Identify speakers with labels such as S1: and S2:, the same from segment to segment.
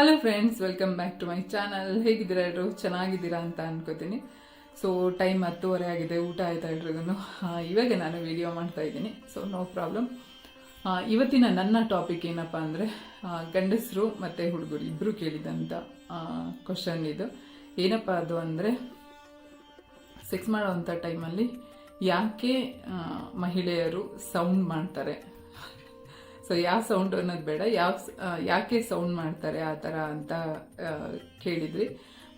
S1: Hello friends, welcome back to my channel. ಹೇಗಿದ್ದೀರಾ ಎಲ್ಲರೂ? ಚೆನ್ನಾಗಿದ್ದೀರಾ ಅಂತ ಅನ್ಕೋತೀನಿ. ಸೊ ಟೈಮ್ 10:30 ಆಗಿದೆ, ಊಟ ಆಯ್ತಾ ಎಲ್ರಿಗೂ? ಇವಾಗ ನಾನು ವಿಡಿಯೋ ಮಾಡ್ತಾ ಇದ್ದೀನಿ, ಸೊ ನೋ ಪ್ರಾಬ್ಲಮ್. ಇವತ್ತಿನ ನನ್ನ ಟಾಪಿಕ್ ಏನಪ್ಪ ಅಂದರೆ, ಗಂಡಸರು ಮತ್ತು ಹುಡುಗರು ಇಬ್ಬರು ಕೇಳಿದಂಥ ಕ್ವಶನ್ ಇದು. ಏನಪ್ಪ ಅದು ಅಂದರೆ, ಸೆಕ್ಸ್ ಮಾಡೋವಂಥ ಟೈಮಲ್ಲಿ ಯಾಕೆ ಮಹಿಳೆಯರು ಸೌಂಡ್ ಮಾಡ್ತಾರೆ? ಸೊ ಯಾವ ಸೌಂಡ್ ಅನ್ನೋದು ಬೇಡ, ಯಾಕೆ ಸೌಂಡ್ ಮಾಡ್ತಾರೆ ಆ ಥರ ಅಂತ ಕೇಳಿದ್ರಿ.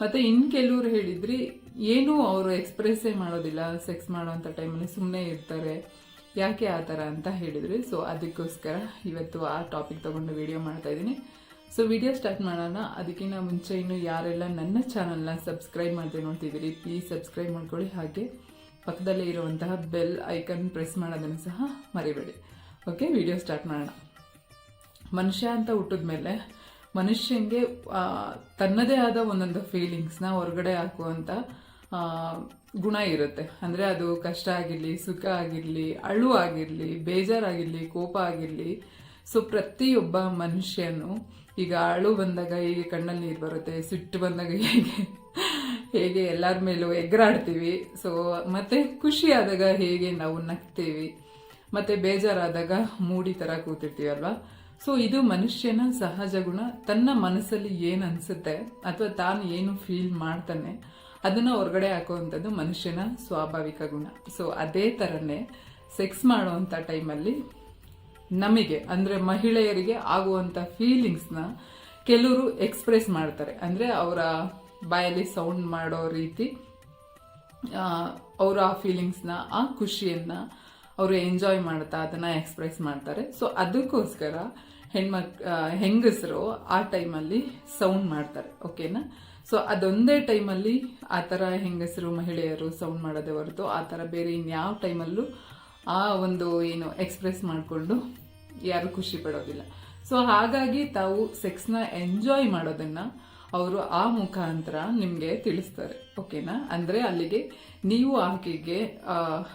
S1: ಮತ್ತು ಇನ್ನು ಕೆಲವರು ಹೇಳಿದ್ರಿ, ಏನೂ ಅವರು ಎಕ್ಸ್ಪ್ರೆಸ್ಸೇ ಮಾಡೋದಿಲ್ಲ, ಸೆಕ್ಸ್ ಮಾಡೋವಂಥ ಟೈಮಲ್ಲಿ ಸುಮ್ಮನೆ ಇರ್ತಾರೆ, ಯಾಕೆ ಆ ಥರ ಅಂತ ಹೇಳಿದ್ರಿ. ಸೊ ಅದಕ್ಕೋಸ್ಕರ ಇವತ್ತು ಆ ಟಾಪಿಕ್ ತೊಗೊಂಡು ವಿಡಿಯೋ ಮಾಡ್ತಾಯಿದ್ದೀನಿ. ಸೊ ವಿಡಿಯೋ ಸ್ಟಾರ್ಟ್ ಮಾಡೋಣ. ಅದಕ್ಕಿಂತ ಮುಂಚೆ ಇನ್ನು ಯಾರೆಲ್ಲ ನನ್ನ ಚಾನಲ್ನ ಸಬ್ಸ್ಕ್ರೈಬ್ ಮಾಡದೆ ನೋಡ್ತಿದ್ದೀರಿ, ಪ್ಲೀಸ್ ಸಬ್ಸ್ಕ್ರೈಬ್ ಮಾಡ್ಕೊಳ್ಳಿ. ಹಾಗೆ ಪಕ್ಕದಲ್ಲೇ ಇರುವಂತಹ ಬೆಲ್ ಐಕನ್ ಪ್ರೆಸ್ ಮಾಡೋದನ್ನು ಸಹ ಮರಿಬೇಡಿ. ಓಕೆ, ವಿಡಿಯೋ ಸ್ಟಾರ್ಟ್ ಮಾಡೋಣ. ಮನುಷ್ಯ ಅಂತ ಹುಟ್ಟಿದ್ಮೇಲೆ ಮನುಷ್ಯಂಗೆ ತನ್ನದೇ ಆದ ಒಂದೊಂದು ಫೀಲಿಂಗ್ಸ್ನ ಹೊರಗಡೆ ಹಾಕುವಂಥ ಗುಣ ಇರುತ್ತೆ. ಅಂದರೆ ಅದು ಕಷ್ಟ ಆಗಿರಲಿ, ಸುಖ ಆಗಿರಲಿ, ಅಳು ಆಗಿರಲಿ, ಬೇಜಾರಾಗಿರಲಿ, ಕೋಪ ಆಗಿರಲಿ. ಸೊ ಪ್ರತಿಯೊಬ್ಬ ಮನುಷ್ಯನು ಈಗ ಅಳು ಬಂದಾಗ ಹೇಗೆ ಕಣ್ಣಲ್ಲಿ ನೀರು ಬರುತ್ತೆ, ಸಿಟ್ಟು ಬಂದಾಗ ಹೇಗೆ ಎಲ್ಲರ ಮೇಲೂ ಎಗರಾಡ್ತೀವಿ, ಸೊ ಮತ್ತೆ ಖುಷಿ ಆದಾಗ ಹೇಗೆ ನಾವು ನಗ್ತೀವಿ, ಮತ್ತೆ ಬೇಜಾರಾದಾಗ ಮೂಡಿ ಥರ ಕೂತಿರ್ತೀವಿ ಅಲ್ವಾ. ಸೊ ಇದು ಮನುಷ್ಯನ ಸಹಜ ಗುಣ. ತನ್ನ ಮನಸ್ಸಲ್ಲಿ ಏನು ಅನಿಸುತ್ತೆ ಅಥವಾ ತಾನು ಏನು ಫೀಲ್ ಮಾಡ್ತಾನೆ ಅದನ್ನು ಹೊರಗಡೆ ಹಾಕುವಂಥದ್ದು ಮನುಷ್ಯನ ಸ್ವಾಭಾವಿಕ ಗುಣ. ಸೊ ಅದೇ ಥರನೇ ಸೆಕ್ಸ್ ಮಾಡುವಂಥ ಟೈಮಲ್ಲಿ ನಮಗೆ ಅಂದರೆ ಮಹಿಳೆಯರಿಗೆ ಆಗುವಂಥ ಫೀಲಿಂಗ್ಸ್ನ ಕೆಲವರು ಎಕ್ಸ್ಪ್ರೆಸ್ ಮಾಡ್ತಾರೆ. ಅಂದರೆ ಅವರ ಬಾಯಲ್ಲಿ ಸೌಂಡ್ ಮಾಡೋ ರೀತಿ ಅವರು ಆ ಫೀಲಿಂಗ್ಸ್ನ, ಆ ಖುಷಿಯನ್ನು ಅವರು ಎಂಜಾಯ್ ಮಾಡ್ತಾ ಅದನ್ನು ಎಕ್ಸ್ಪ್ರೆಸ್ ಮಾಡ್ತಾರೆ. ಸೊ ಅದಕ್ಕೋಸ್ಕರ ಹೆಂಗಸರು ಆ ಟೈಮಲ್ಲಿ ಸೌಂಡ್ ಮಾಡ್ತಾರೆ. ಓಕೆನಾ? ಸೊ ಅದೊಂದೇ ಟೈಮಲ್ಲಿ ಆ ಥರ ಹೆಂಗಸರು ಮಹಿಳೆಯರು ಸೌಂಡ್ ಮಾಡೋದೇ ಹೊರತು ಆ ಥರ ಬೇರೆ ಇನ್ಯಾವ ಟೈಮಲ್ಲೂ ಆ ಒಂದು ಏನು ಎಕ್ಸ್ಪ್ರೆಸ್ ಮಾಡಿಕೊಂಡು ಯಾರು ಖುಷಿ ಪಡೋದಿಲ್ಲ. ಸೊ ಹಾಗಾಗಿ ತಾವು ಸೆಕ್ಸ್ನ ಎಂಜಾಯ್ ಮಾಡೋದನ್ನು ಅವರು ಆ ಮುಖಾಂತರ ನಿಮಗೆ ತಿಳಿಸ್ತಾರೆ. ಓಕೆನಾ? ಅಂದರೆ ಅಲ್ಲಿಗೆ ನೀವು ಆಕೆಗೆ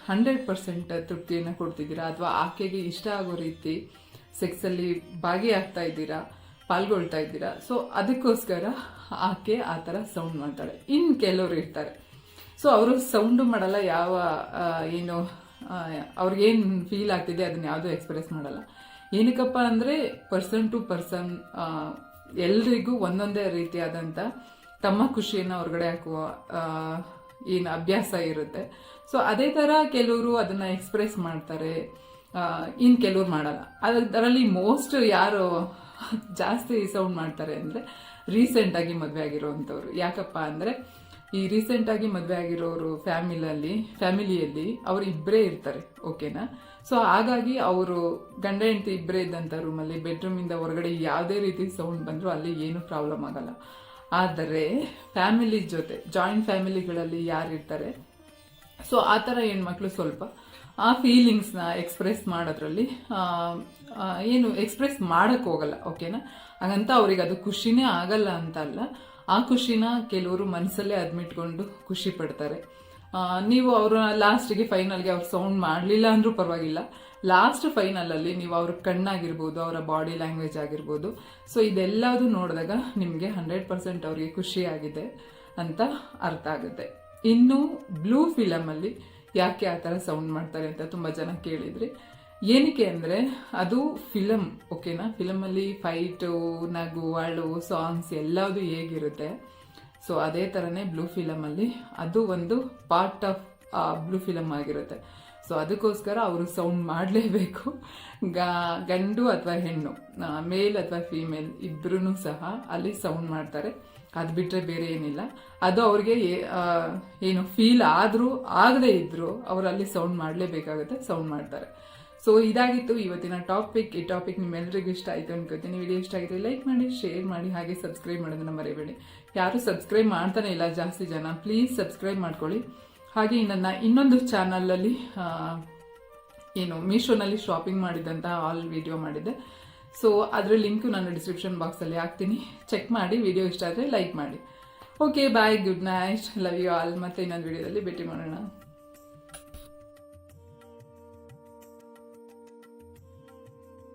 S1: 100% ತೃಪ್ತಿಯನ್ನು ಕೊಡ್ತಿದ್ದೀರಾ ಅಥವಾ ಆಕೆಗೆ ಇಷ್ಟ ಆಗೋ ರೀತಿ ಸೆಕ್ಸಲ್ಲಿ ಭಾಗಿಯಾಗ್ತಾ ಇದ್ದೀರಾ, ಪಾಲ್ಗೊಳ್ತಾ ಇದ್ದೀರಾ. ಸೊ ಅದಕ್ಕೋಸ್ಕರ ಆಕೆ ಆ ಥರ ಸೌಂಡ್ ಮಾಡ್ತಾಳೆ. ಇನ್ನು ಕೆಲವರು ಇರ್ತಾರೆ, ಸೊ ಅವರು ಸೌಂಡು ಮಾಡಲ್ಲ, ಯಾವ ಏನು ಅವ್ರಿಗೇನು ಫೀಲ್ ಆಗ್ತಿದೆ ಅದನ್ನ ಯಾವುದೂ ಎಕ್ಸ್ಪ್ರೆಸ್ ಮಾಡಲ್ಲ. ಏನಕ್ಕಪ್ಪ ಅಂದರೆ ಪರ್ಸನ್ ಟು ಪರ್ಸನ್ ಎಲ್ರಿಗೂ ಒಂದೊಂದೇ ರೀತಿಯಾದಂಥ ತಮ್ಮ ಖುಷಿಯನ್ನು ಹೊರಗಡೆ ಹಾಕುವ ಏನು ಅಭ್ಯಾಸ ಇರುತ್ತೆ. ಸೊ ಅದೇ ಥರ ಕೆಲವರು ಅದನ್ನು ಎಕ್ಸ್ಪ್ರೆಸ್ ಮಾಡ್ತಾರೆ, ಇನ್ನು ಕೆಲವ್ರು ಮಾಡಲ್ಲ. ಅದರಲ್ಲಿ ಮೋಸ್ಟ್ ಯಾರು ಜಾಸ್ತಿ ಸೌಂಡ್ ಮಾಡ್ತಾರೆ ಅಂದರೆ ರೀಸೆಂಟಾಗಿ ಮದುವೆ ಆಗಿರೋವಂಥವ್ರು. ಯಾಕಪ್ಪ ಅಂದರೆ ಈ ರೀಸೆಂಟಾಗಿ ಮದುವೆ ಆಗಿರೋರು ಫ್ಯಾಮಿಲಿಯಲ್ಲಿ ಅವರು ಇಬ್ಬರೇ ಇರ್ತಾರೆ. ಓಕೆನಾ? ಸೊ ಹಾಗಾಗಿ ಅವರು ಗಂಡ ಹೆಂಡತಿ ಇಬ್ಬರೇ ಇದ್ದಂಥ ರೂಮಲ್ಲಿ ಬೆಡ್ರೂಮಿಂದ ಹೊರಗಡೆ ಯಾವುದೇ ರೀತಿ ಸೌಂಡ್ ಬಂದರೂ ಅಲ್ಲಿ ಏನೂ ಪ್ರಾಬ್ಲಮ್ ಆಗಲ್ಲ. ಆದರೆ ಫ್ಯಾಮಿಲಿ ಜೊತೆ ಜಾಯಿಂಟ್ ಫ್ಯಾಮಿಲಿಗಳಲ್ಲಿ ಯಾರಿರ್ತಾರೆ, ಸೊ ಆ ಥರ ಹೆಣ್ಮಕ್ಳು ಸ್ವಲ್ಪ ಆ ಫೀಲಿಂಗ್ಸ್ನ ಎಕ್ಸ್ಪ್ರೆಸ್ ಮಾಡೋದ್ರಲ್ಲಿ ಏನು ಎಕ್ಸ್ಪ್ರೆಸ್ ಮಾಡೋಕ್ಕೆ ಹೋಗಲ್ಲ. ಓಕೆನಾ? ಹಾಗಂತ ಅವ್ರಿಗೆ ಅದು ಖುಷಿನೇ ಆಗಲ್ಲ ಅಂತ ಅಲ್ಲ. ಆ ಖುಷಿನ ಕೆಲವರು ಮನಸ್ಸಲ್ಲೇ ಅದ್ಮಿಟ್ಕೊಂಡು ಖುಷಿ ಪಡ್ತಾರೆ. ನೀವು ಅವರ ಲಾಸ್ಟಿಗೆ ಫೈನಲ್ಗೆ ಅವ್ರು ಸೌಂಡ್ ಮಾಡಲಿಲ್ಲ ಅಂದರೂ ಪರವಾಗಿಲ್ಲ, ಲಾಸ್ಟ್ ಫೈನಲಲ್ಲಿ ನೀವು ಅವ್ರ ಕಣ್ಣಾಗಿರ್ಬೋದು, ಅವರ ಬಾಡಿ ಲ್ಯಾಂಗ್ವೇಜ್ ಆಗಿರ್ಬೋದು, ಸೊ ಇದೆಲ್ಲದೂ ನೋಡಿದಾಗ ನಿಮಗೆ 100% ಅವ್ರಿಗೆ ಖುಷಿಯಾಗಿದೆ ಅಂತ ಅರ್ಥ ಆಗುತ್ತೆ. ಇನ್ನು ಬ್ಲೂ ಫಿಲಮಲ್ಲಿ ಯಾಕೆ ಆ ಥರ ಸೌಂಡ್ ಮಾಡ್ತಾರೆ ಅಂತ ತುಂಬ ಜನ ಕೇಳಿದ್ರಿ. ಏನಕ್ಕೆ ಅಂದರೆ ಅದು ಫಿಲಮ್. ಓಕೆನಾ? ಫಿಲಮಲ್ಲಿ ಫೈಟು, ನಗು, ಅಳು, ಸಾಂಗ್ಸ್ ಎಲ್ಲದೂ ಹೇಗಿರುತ್ತೆ, ಸೊ ಅದೇ ಥರನೇ ಬ್ಲೂ ಫಿಲಮಲ್ಲಿ ಅದು ಒಂದು ಪಾರ್ಟ್ ಆಫ್ ಬ್ಲೂ ಫಿಲಮ್ ಆಗಿರುತ್ತೆ. ಸೊ ಅದಕ್ಕೋಸ್ಕರ ಅವರು ಸೌಂಡ್ ಮಾಡಲೇಬೇಕು. ಗಂಡು ಅಥವಾ ಹೆಣ್ಣು, ಮೇಲ್ ಅಥವಾ ಫೀಮೇಲ್ ಇಬ್ಬರೂ ಸಹ ಅಲ್ಲಿ ಸೌಂಡ್ ಮಾಡ್ತಾರೆ. ಅದು ಬಿಟ್ಟರೆ ಬೇರೆ ಏನಿಲ್ಲ. ಅದು ಅವ್ರಿಗೆ ಏನು ಫೀಲ್ ಆದರೂ ಆಗದೇ ಇದ್ದರೂ ಅವರಲ್ಲಿ ಸೌಂಡ್ ಮಾಡಲೇಬೇಕಾಗುತ್ತೆ, ಸೌಂಡ್ ಮಾಡ್ತಾರೆ. ಸೊ ಇದಾಗಿತ್ತು ಇವತ್ತಿನ ಟಾಪಿಕ್. ಈ ಟಾಪಿಕ್ ನಿಮ್ಮೆಲ್ಲರಿಗೂ ಇಷ್ಟ ಆಯಿತು ಅನ್ಕೋತೀನಿ. ವಿಡಿಯೋ ಇಷ್ಟ ಆಗಿದ್ರೆ ಲೈಕ್ ಮಾಡಿ, ಶೇರ್ ಮಾಡಿ, ಹಾಗೆ ಸಬ್ಸ್ಕ್ರೈಬ್ ಮಾಡೋದನ್ನು ಮರಿಬೇಡಿ. ಯಾರು ಸಬ್ಸ್ಕ್ರೈಬ್ ಮಾಡ್ತಾನೆ ಇಲ್ಲ ಜಾಸ್ತಿ ಜನ, ಪ್ಲೀಸ್ ಸಬ್ಸ್ಕ್ರೈಬ್ ಮಾಡ್ಕೊಳ್ಳಿ. ಹಾಗೆ ನನ್ನ ಇನ್ನೊಂದು ಚಾನಲಲ್ಲಿ ಏನು ಮೀಶೋನಲ್ಲಿ ಶಾಪಿಂಗ್ ಮಾಡಿದಂಥ ಆಲ್ ವಿಡಿಯೋ ಮಾಡಿದ್ದೆ. ಸೊ ಅದರ ಲಿಂಕು ನಾನು ಡಿಸ್ಕ್ರಿಪ್ಷನ್ ಬಾಕ್ಸಲ್ಲಿ ಹಾಕ್ತೀನಿ, ಚೆಕ್ ಮಾಡಿ. ವಿಡಿಯೋ ಇಷ್ಟ ಆದರೆ ಲೈಕ್ ಮಾಡಿ. Okay, bye, good night, love you all. ಮತ್ತೆ ಇನ್ನೊಂದು ವಿಡಿಯೋದಲ್ಲಿ ಭೇಟಿ ಮಾಡೋಣ.